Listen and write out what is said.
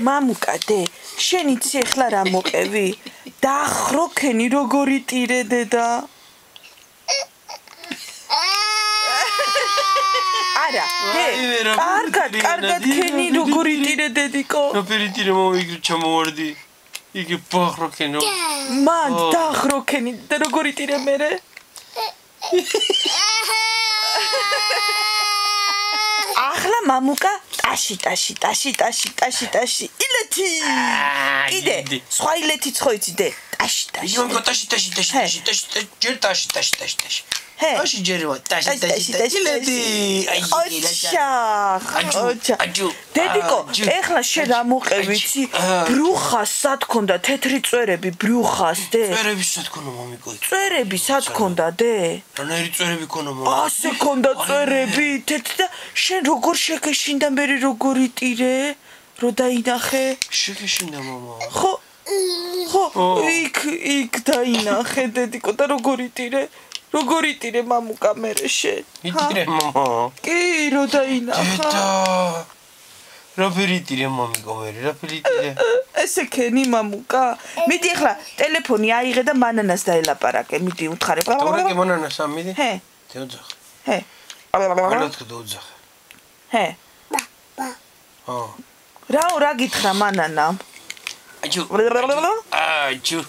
მამუკადე, შენ იცი ახლა რა მოყევი? დახროქენი როგორი ტირე დედა. არა, კარგად ქენი როგორი ტირე დედიკო. ნაფერი ტირე მომიგრი ჩამოვარდი. იგი ბახროქენო. მან დახროქენი და როგორი ტირე მერე? ახლა მამუკა ტაში ილეთი კიდე სხვა ილეთიც ხო იცი ტაში იო ტაში ჯერ ტაში ტაში ჯერვა ტაში ილეთი ოჩა დედიკო ეხლა შენ რა მოყევი იცი ბრუხას სად ქონდა თეთრი წვერები ბრუხას წვერები სად ქონდა მამიკო წვერები სად ქონდა რანაირი წვერები ქონდა ასე ქონდა წვერები თეთრი და შენ როგორ შეგეშინდა მე როგორი ტირე რო დაინახე შეგეშინდა მამა ხო იქ დაინახე დედიკო და როგორი ტირე მამუკა მერე შენ იტირე მამა კი რო დაინახა დედა რა ფერიტირე მამიკო მერე რა ფერიტირე ესე ქენი მამუკა მიდი ახლა ტელეფონი აიღე და მანანას დაელაპარაკე მიდი უთხარი დაურეკე მანანას ამიდი დაუძახ ალოთქ დაუძახ რა გითხრა მანანამ აჯუ